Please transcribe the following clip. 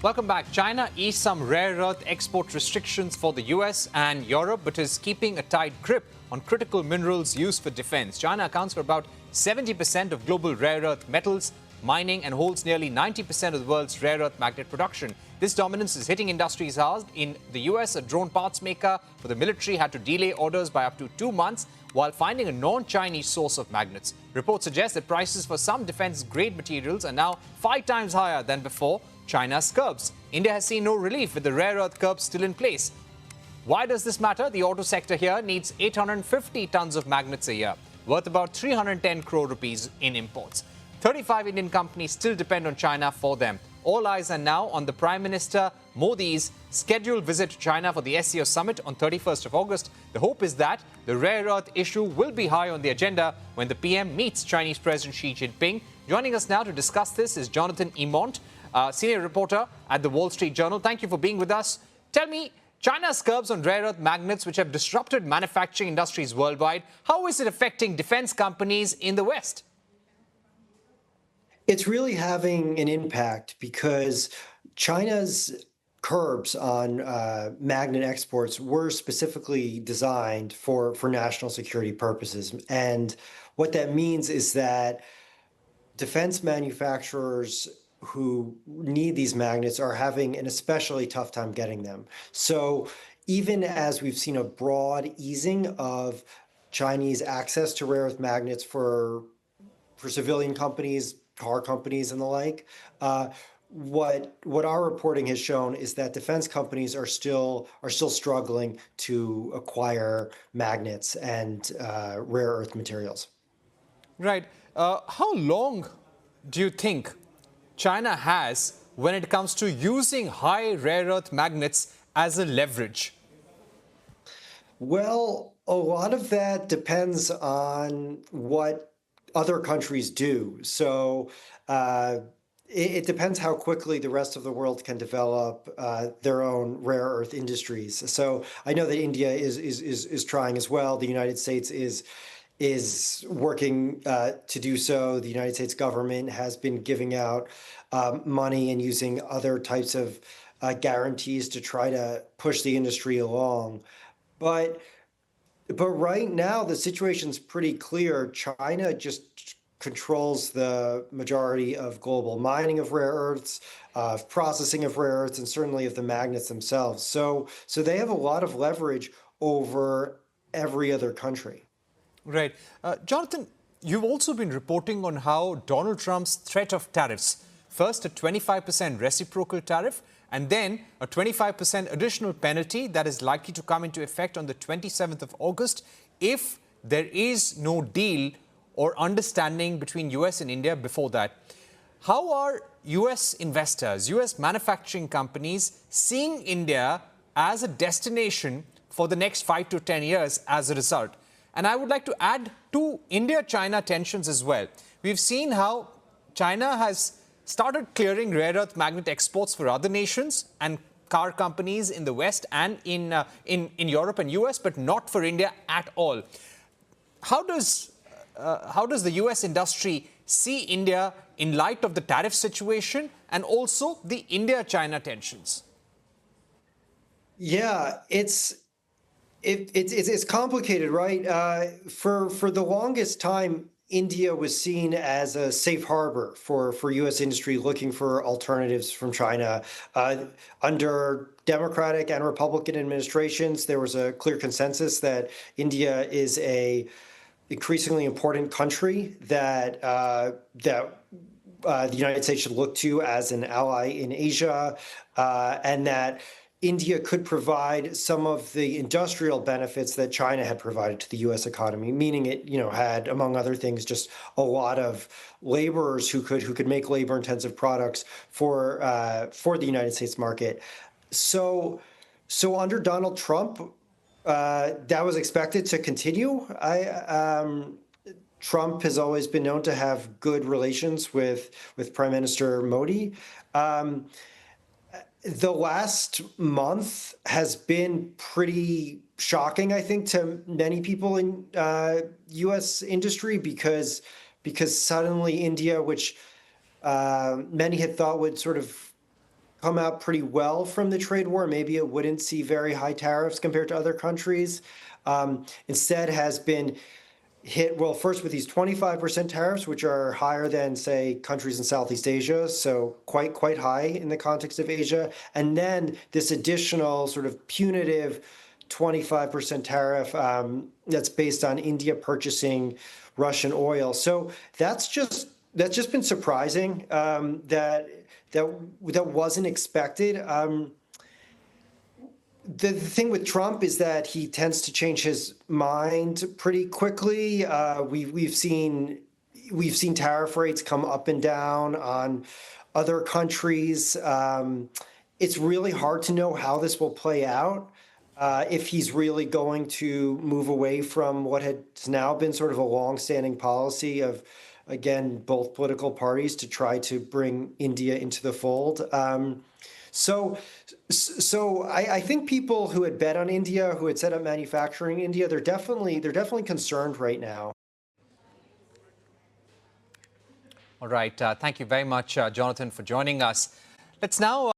Welcome back. China eased some rare earth export restrictions for the US and Europe, but is keeping a tight grip on critical minerals used for defense. China accounts for about 70% of global rare earth metals mining and holds nearly 90% of the world's rare earth magnet production. This dominance is hitting industries hard. In the US, a drone parts maker for the military had to delay orders by up to 2 months while finding a non-Chinese source of magnets. Reports suggest that prices for some defense-grade materials are now 5 times higher than before China's curbs. India has seen no relief with the rare earth curbs still in place. Why does this matter? The auto sector here needs 850 tons of magnets a year, worth about 310 crore rupees in imports. 35 Indian companies still depend on China for them. All eyes are now on the Prime Minister Modi's scheduled visit to China for the SCO summit on 31st of August. The hope is that the rare earth issue will be high on the agenda when the PM meets Chinese President Xi Jinping. Joining us now to discuss this is Jonathan Emont, senior reporter at the Wall Street Journal. Thank you for being with us. Tell me, China's curbs on rare earth magnets, which have disrupted manufacturing industries worldwide, how is it affecting defense companies in the West? It's really having an impact because China's curbs on magnet exports were specifically designed for national security purposes. And what that means is that defense manufacturers who need these magnets are having an especially tough time getting them. So even as we've seen a broad easing of Chinese access to rare earth magnets for civilian companies, car companies and the like, what our reporting has shown is that defense companies are still struggling to acquire magnets and rare earth materials. Right. How long do you think China has when it comes to using high rare earth magnets as a leverage? Well, a lot of that depends on what other countries do. So it depends how quickly the rest of the world can develop their own rare earth industries. So I know that India is trying as well. The United States is working to do so. The United States government has been giving out money and using other types of guarantees to try to push the industry along. But right now, the situation's pretty clear. China just controls the majority of global mining of rare earths, processing of rare earths, and certainly of the magnets themselves. So they have a lot of leverage over every other country. Right. Jonathan, you've also been reporting on how Donald Trump's threat of tariffs, first a 25% reciprocal tariff, and then a 25% additional penalty that is likely to come into effect on the 27th of August if there is no deal or understanding between US and India before that. How are US investors, US manufacturing companies seeing India as a destination for the next 5 to 10 years as a result? And I would like to add to India-China tensions as well. We've seen how China has started clearing rare earth magnet exports for other nations and car companies in the West and in Europe and US, but not for India at all. How does the US industry see India in light of the tariff situation and also the India-China tensions? Yeah, it's complicated, right? For the longest time, India was seen as a safe harbor for U.S. industry looking for alternatives from China. Under Democratic and Republican administrations, there was a clear consensus that India is a increasingly important country that the United States should look to as an ally in Asia, and that India could provide some of the industrial benefits that China had provided to the U.S. economy, meaning it, had, among other things, just a lot of laborers who could make labor-intensive products for the United States market. So under Donald Trump, that was expected to continue. Trump has always been known to have good relations with Prime Minister Modi. The last month has been pretty shocking, I think, to many people in U.S. industry because suddenly India, which many had thought would sort of come out pretty well from the trade war. Maybe it wouldn't see very high tariffs compared to other countries. Instead has been hit, well, first with these 25% tariffs, which are higher than, say, countries in Southeast Asia, so quite high in the context of Asia. And then this additional sort of punitive 25% tariff that's based on India purchasing Russian oil. So that's just been surprising. That wasn't expected. The thing with Trump is that he tends to change his mind pretty quickly. We've seen tariff rates come up and down on other countries. It's really hard to know how this will play out. If he's really going to move away from what has now been sort of a long-standing policy of, again, both political parties to try to bring India into the fold. So I think people who had bet on India, who had set up manufacturing in India, they're definitely concerned right now. All right. Thank you very much, Jonathan, for joining us. Let's now